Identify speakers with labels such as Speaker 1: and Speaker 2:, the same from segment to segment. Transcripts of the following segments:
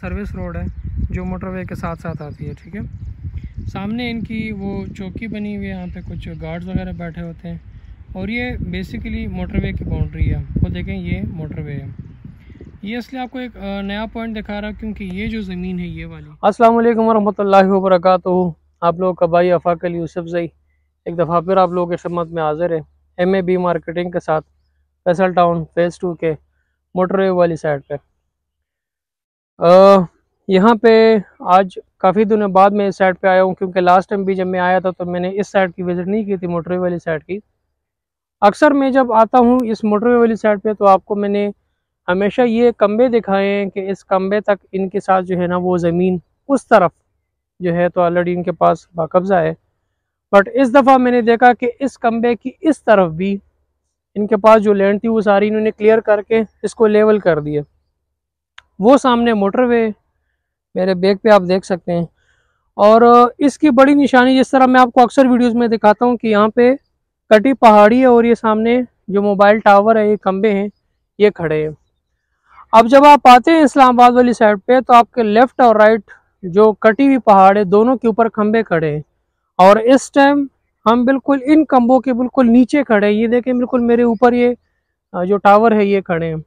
Speaker 1: Service road है जो motorway के साथ साथ आती है, ठीक है। सामने इनकी वो चौकी बनी हुई है, यहाँ पे कुछ गार्ड्स वगैरह बैठे होते हैं और ये बेसिकली मोटरवे की बाउंड्री है। वो देखें ये मोटरवे है। ये इसलिए आपको एक नया पॉइंट दिखा रहा है क्योंकि ये जो ज़मीन है ये वाली। अस्सलाम वालेकुम वरहमतुल्लाहि वबरकातुहू। आप लोग का भाई अफाक अली यूसुफज़ई एक दफ़ा फिर आप लोगों के खिदमत में हाजिर है MAB मार्केटिंग के साथ फैसल टाउन फेज़ 2 के मोटरवे वाली साइड पे। यहाँ पे आज काफ़ी दिनों बाद मैं इस साइड पे आया हूँ क्योंकि लास्ट टाइम भी जब मैं आया था तो मैंने इस साइड की विज़िट नहीं की थी, मोटरवे वाली साइड की। अक्सर मैं जब आता हूँ इस मोटरवे वाली साइड पे तो आपको मैंने हमेशा ये कम्बे दिखाए हैं कि इस कम्बे तक इनके साथ जो है ना वो ज़मीन उस तरफ जो है तो ऑलरेडी इनके पास बाकब्जा है। बट इस दफ़ा मैंने देखा कि इस कम्बे की इस तरफ भी इनके पास जो लैंड थी वो सारी इन्होंने क्लियर करके इसको लेवल कर दिया। वो सामने मोटरवे मेरे बैक पे आप देख सकते हैं। और इसकी बड़ी निशानी जिस तरह मैं आपको अक्सर वीडियोस में दिखाता हूँ कि यहाँ पे कटी पहाड़ी है और ये सामने जो मोबाइल टावर है, ये खंबे हैं, ये खड़े हैं। अब जब आप आते हैं इस्लामाबाद वाली साइड पे तो आपके लेफ्ट और राइट जो कटी हुई पहाड़ है दोनों के ऊपर खंबे खड़े हैं और इस टाइम हम बिल्कुल इन खंबों के बिल्कुल नीचे खड़े हैं। ये देखें बिल्कुल मेरे ऊपर ये जो टावर है ये खड़े हैं।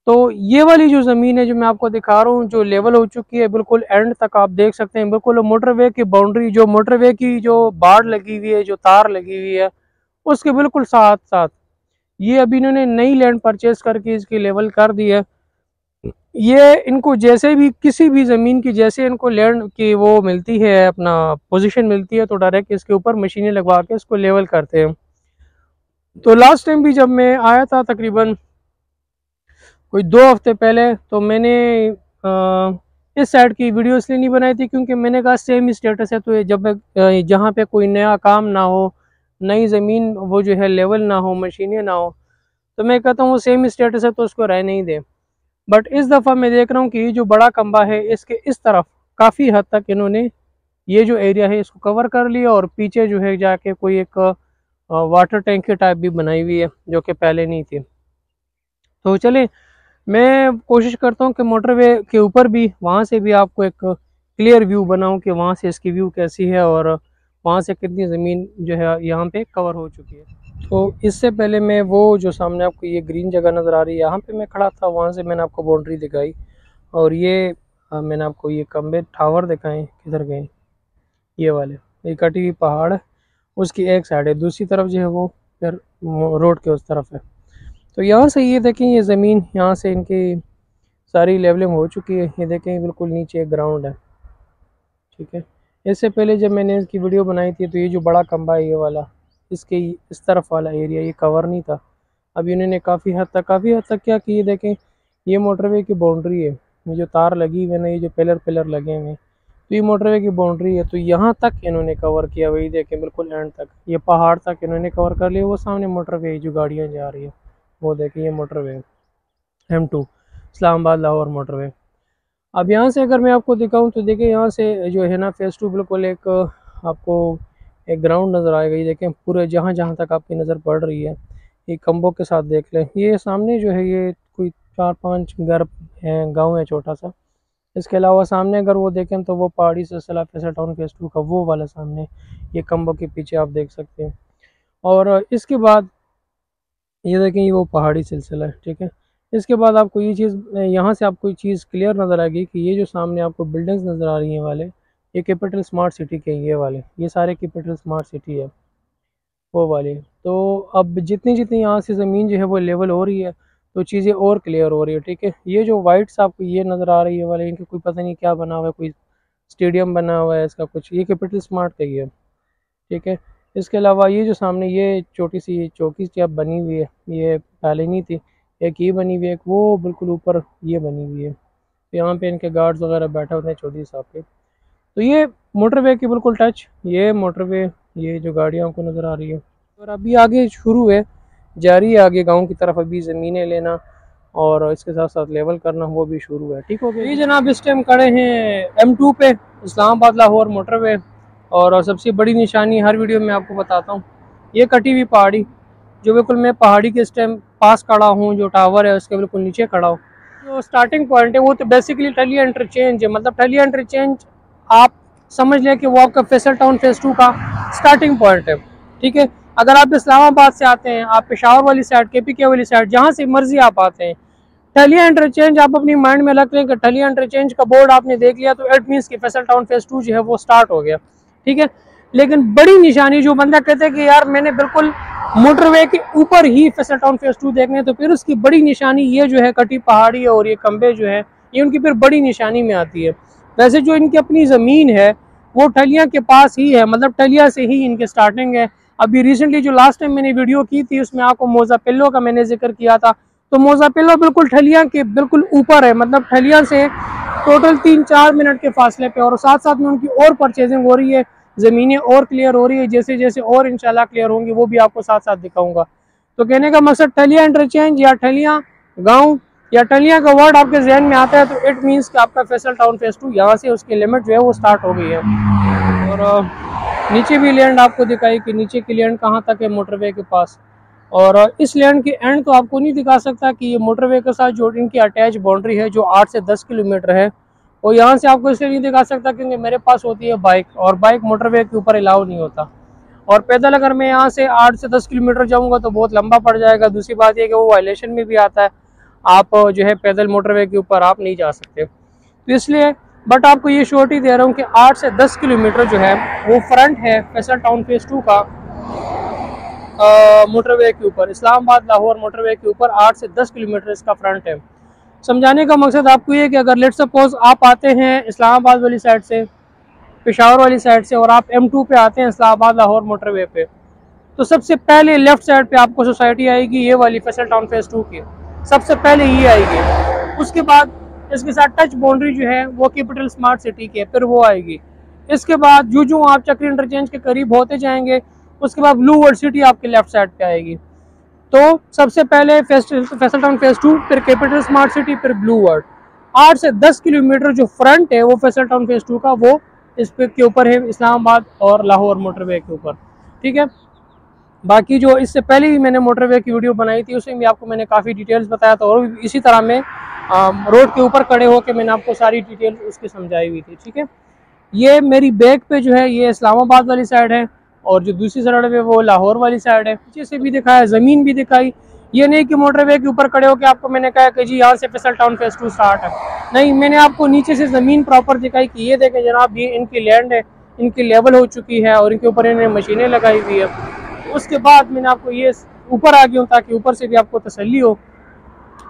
Speaker 1: तो ये वाली जो ज़मीन है जो मैं आपको दिखा रहा हूँ जो लेवल हो चुकी है बिल्कुल एंड तक आप देख सकते हैं। बिल्कुल मोटरवे की बाउंड्री जो मोटरवे की जो बाड़ लगी हुई है, जो तार लगी हुई है, उसके बिल्कुल साथ साथ ये अभी इन्होंने नई लैंड परचेज करके इसकी लेवल कर दी है। ये इनको जैसे भी किसी भी ज़मीन की जैसे इनको लैंड की वो मिलती है, अपना पोजीशन मिलती है, तो डायरेक्ट इसके ऊपर मशीनें लगवा के इसको लेवल करते हैं। तो लास्ट टाइम भी जब मैं आया था तकरीबन कोई 2 हफ्ते पहले तो मैंने इस साइड की वीडियो इसलिए नहीं बनाई थी क्योंकि मैंने कहा सेम स्टेटस है, तो ये जब जहाँ पे कोई नया काम ना हो, नई ज़मीन वो जो है लेवल ना हो, मशीनें ना हो, तो मैं कहता हूँ सेम स्टेटस है तो उसको रह नहीं दे। बट इस दफ़ा मैं देख रहा हूँ कि ये जो बड़ा खंबा है इसके इस तरफ काफ़ी हद तक इन्होंने ये जो एरिया है इसको कवर कर लिया और पीछे जो है जाके कोई एक वाटर टैंक की टाइप भी बनाई हुई है जो कि पहले नहीं थी। तो चले मैं कोशिश करता हूँ कि मोटरवे के ऊपर भी वहाँ से भी आपको एक क्लियर व्यू बनाऊँ कि वहाँ से इसकी व्यू कैसी है और वहाँ से कितनी ज़मीन जो है यहाँ पे कवर हो चुकी है। तो इससे पहले मैं वो जो सामने आपको ये ग्रीन जगह नज़र आ रही है यहाँ पे मैं खड़ा था, वहाँ से मैंने आपको बाउंड्री दिखाई और ये मैंने आपको ये खंबे टावर दिखाए किधर गए, ये वाले ये कटी हुई पहाड़ है उसकी एक साइड है, दूसरी तरफ जो है वो फिर रोड के उस तरफ है। तो यहाँ से ये देखें ये ज़मीन यहाँ से इनकी सारी लेवलिंग हो चुकी है। ये देखें बिल्कुल नीचे एक ग्राउंड है, ठीक है। इससे पहले जब मैंने इसकी वीडियो बनाई थी तो ये जो बड़ा खंबा है ये वाला इसके इस तरफ वाला एरिया ये कवर नहीं था। अब इन्होंने काफ़ी हद तक क्या कि ये देखें ये मोटरवे की बाउंड्री है, ये जो तार लगी हुई है ना, ये जो पिलर लगे हुए हैं, तो ये मोटरवे की बाउंड्री है। तो यहाँ तक इन्होंने कवर किया, वही देखें बिल्कुल एंड तक ये पहाड़ तक इन्होंने कवर कर लिया। वो सामने मोटरवे जो गाड़ियाँ जा रही है वो देखें ये motorway M2 Islamabad Lahore motorway. अब यहाँ से अगर मैं आपको दिखाऊँ तो देखिए यहाँ से जो है ना फेज़ 2 बिल्कुल एक आपको एक ग्राउंड नज़र आएगा। ये देखें पूरे जहाँ तक आपकी नज़र पड़ रही है ये खंभों के साथ देख लें। ये सामने जो है ये कोई 4-5 घर हैं, गांव है छोटा सा। इसके अलावा सामने अगर वो देखें तो वो पहाड़ी सिलसिला फैसल टाउन फेज़ 2 का वो वाला सामने ये खंभों के पीछे आप देख सकते हैं। और इसके बाद ये देखें ये वो पहाड़ी सिलसिला है, ठीक है। इसके बाद आपको ये चीज़ यहाँ से आपको ये चीज़ क्लियर नज़र आएगी कि ये जो सामने आपको बिल्डिंग्स नज़र आ रही हैं वाले ये कैपिटल स्मार्ट सिटी के ये वाले ये सारे कैपिटल स्मार्ट सिटी है वो वाले। तो अब जितनी यहाँ से ज़मीन जो है वो लेवल हो रही है तो चीज़ें और क्लियर हो रही है, ठीक है। ये जो वाइट्स आपको ये नज़र आ रही है वाले इनके कोई पता नहीं क्या बना हुआ है, कोई स्टेडियम बना हुआ है इसका कुछ, ये कैपिटल स्मार्ट का ही है, ठीक है। इसके अलावा ये जो सामने ये छोटी सी चौकी क्या बनी हुई है ये पहले नहीं थी, एक ये बनी हुई है, एक वो बिल्कुल ऊपर ये बनी हुई है। तो यहाँ पे इनके गार्ड्स वगैरह बैठे होते हैं चौधरी साहब के। तो ये मोटरवे की बिल्कुल टच, ये मोटरवे ये जो गाड़ियाँ आपको नज़र आ रही है और अभी आगे शुरू है जारी है आगे गांव की तरफ अभी ज़मीनें लेना और इसके साथ साथ लेवल करना वो भी शुरू है, ठीक हो गया। ये जनाब इस टाइम खड़े हैं M2 पे इस्लामाबाद लाहौर मोटरवे और सबसे बड़ी निशानी हर वीडियो में आपको बताता हूँ ये कटी हुई पहाड़ी जो बिल्कुल मैं पहाड़ी के इस टाइम पास खड़ा हूँ, जो टावर है उसके बिल्कुल नीचे खड़ा हूँ। जो स्टार्टिंग पॉइंट है वो तो बेसिकली ठलिया इंटरचेंज है। मतलब ठलिया इंटरचेंज आप समझ लें कि वो आपका फैसल टाउन फेज़ 2 का स्टार्टिंग पॉइंट है। ठीक है, अगर आप इस्लामाबाद से आते हैं, आप पेशावर वाली साइड, KPK वाली साइड, जहाँ से मर्जी आप आते हैं, ठलिया इंटरचेंज आप अपनी माइंड में रख लें कि ठलिया इंटरचेंज का बोर्ड आपने देख लिया तो इट मीन्स कि फैसल टाउन फेज़ 2 जो है वो स्टार्ट हो गया। ठीक है, लेकिन बड़ी निशानी जो बंदा कहते हैं कि यार मैंने बिल्कुल मोटरवे के ऊपर ही फैसल टाउन फेज़ 2 देखने, तो फिर उसकी बड़ी निशानी ये जो है कटी पहाड़ी और ये खंबे जो है ये उनकी फिर बड़ी निशानी में आती है। वैसे जो इनकी अपनी ज़मीन है वो ठलिया के पास ही है, मतलब ठलिया से ही इनके स्टार्टिंग है। अभी रिसेंटली जो लास्ट टाइम मैंने वीडियो की थी उसमें आपको मोज़ापिल्लो का मैंने जिक्र किया था, तो मोज़ापिल्लो बिल्कुल ठलिया के बिल्कुल ऊपर है, मतलब ठलिया से टोटल 3-4 मिनट के फासले पे, और साथ साथ में उनकी और परचेजिंग हो रही है, ज़मीनें और क्लियर हो रही है, जैसे जैसे और इंशाल्लाह क्लियर होंगी वो भी आपको साथ साथ दिखाऊंगा। तो कहने का मकसद ठलिया इंटरचेंज या ठलिया गाँव या ठलिया का वर्ड आपके जहन में आता है तो इट मीन्स कि आपका फैसल टाउन फेज़ 2 यहाँ से उसकी लिमिट जो है वो स्टार्ट हो गई है। और नीचे भी लैंड आपको दिखाई कि नीचे की लैंड कहाँ तक है मोटरवे के पास, और इस लैंड की एंड तो आपको नहीं दिखा सकता कि ये मोटरवे के साथ जो इनकी अटैच बाउंड्री है जो 8 से 10 किलोमीटर है, और यहाँ से आपको इसलिए नहीं दिखा सकता क्योंकि मेरे पास होती है बाइक, और बाइक मोटरवे के ऊपर अलाउ नहीं होता, और पैदल अगर मैं यहाँ से 8 से 10 किलोमीटर जाऊँगा तो बहुत लंबा पड़ जाएगा। दूसरी बात यह कि वो वायलेशन में भी आता है, आप जो है पैदल मोटरवे के ऊपर आप नहीं जा सकते, तो इसलिए बट आपको ये श्योरिटी दे रहा हूँ कि 8 से 10 किलोमीटर जो है वो फ्रंट है फैसल टाउन फेज़ 2 का मोटरवे के ऊपर, इस्लामाबाद लाहौर मोटरवे के ऊपर 8 से 10 किलोमीटर इसका फ्रंट है। समझाने का मकसद आपको ये कि अगर लेट सपोज आप आते हैं इस्लामाबाद वाली साइड से, पेशावर वाली साइड से, और आप M2 पे आते हैं इस्लामाबाद लाहौर मोटरवे पे, तो सबसे पहले लेफ्ट साइड पे आपको सोसाइटी आएगी ये वाली फैसल टाउन फेज़ 2 की, सबसे पहले ये आएगी। उसके बाद इसके साथ टच बाउंड्री जो है वो कैपिटल स्मार्ट सिटी की है, फिर वो आएगी। इसके बाद जो आप चक्री इंटरचेंज के करीब होते जाएंगे उसके बाद ब्लू वर्ल्ड सिटी आपके लेफ्ट साइड पे आएगी। तो सबसे पहले फैसल टाउन फेज़ 2, फिर कैपिटल स्मार्ट सिटी, फिर ब्लू वर्ल्ड। 8 से 10 किलोमीटर जो फ्रंट है वो फैसल टाउन फेज़ 2 का वो इस पे के ऊपर है, इस्लामाबाद और लाहौर मोटरवे के ऊपर। ठीक है, बाकी जो इससे पहले भी मैंने मोटरवे की वीडियो बनाई थी उसमें भी आपको मैंने काफ़ी डिटेल्स बताया था, और इसी तरह में रोड के ऊपर खड़े होकर मैंने आपको सारी डिटेल उसकी समझाई हुई थी। ठीक है, ये मेरी बैक पे जो है ये इस्लामाबाद वाली साइड है, और जो दूसरी साइड है वो लाहौर वाली साइड है। पीछे से भी दिखाया, ज़मीन भी दिखाई, ये नहीं कि मोटरवे के ऊपर खड़े होकर आपको मैंने कहा कि जी यहाँ से फैसल टाउन फेज़ 2 स्टार्ट है, नहीं, मैंने आपको नीचे से ज़मीन प्रॉपर दिखाई कि ये देखें जनाब ये इनकी लैंड है, इनकी लेवल हो चुकी है और इनके ऊपर इन्होंने मशीनें लगाई हुई है। उसके बाद मैंने आपको ये ऊपर आ गया हूँ ताकि ऊपर से भी आपको तसल्ली हो,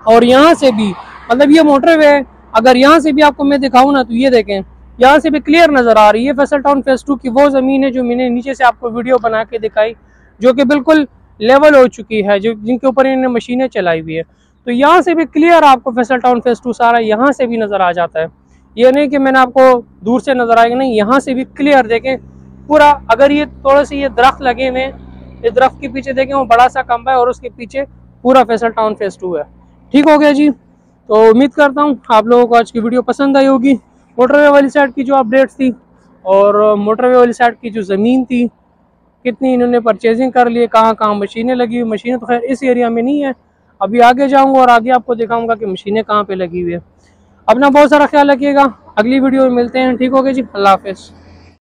Speaker 1: और यहाँ से भी मतलब ये मोटरवे है, अगर यहाँ से भी आपको मैं दिखाऊँ ना तो ये देखें यहाँ से भी क्लियर नज़र आ रही है फैसल टाउन फेज़ 2 की वो ज़मीन है जो मैंने नीचे से आपको वीडियो बना के दिखाई, जो कि बिल्कुल लेवल हो चुकी है, जो जिनके ऊपर इन्होंने मशीनें चलाई हुई है। तो यहाँ से भी क्लियर आपको फैसल टाउन फेज़ 2 सारा यहाँ से भी नज़र आ जाता है, ये नहीं कि मैंने आपको दूर से नज़र आएगा, नहीं, यहाँ से भी क्लियर देखें पूरा। अगर ये थोड़े से ये दरख्त लगे हुए, इस दरख्त के पीछे देखें वो बड़ा सा खंबा है और उसके पीछे पूरा फैसल टाउन फेज़ 2 है। ठीक हो गया जी, तो उम्मीद करता हूँ आप लोगों को आज की वीडियो पसंद आई होगी। मोटरवे वाली साइड की जो अपडेट्स थी और मोटरवे वाली साइड की जो ज़मीन थी, कितनी इन्होंने परचेजिंग कर लिए, कहाँ कहाँ मशीनें लगी हुई, मशीनें तो खैर इस एरिया में नहीं है, अभी आगे जाऊँगा और आगे आपको दिखाऊँगा कि मशीनें कहाँ पे लगी हुई है। अपना बहुत सारा ख्याल रखिएगा, अगली वीडियो में मिलते हैं। ठीक हो गया जी, अल्लाह हाफ़िज़।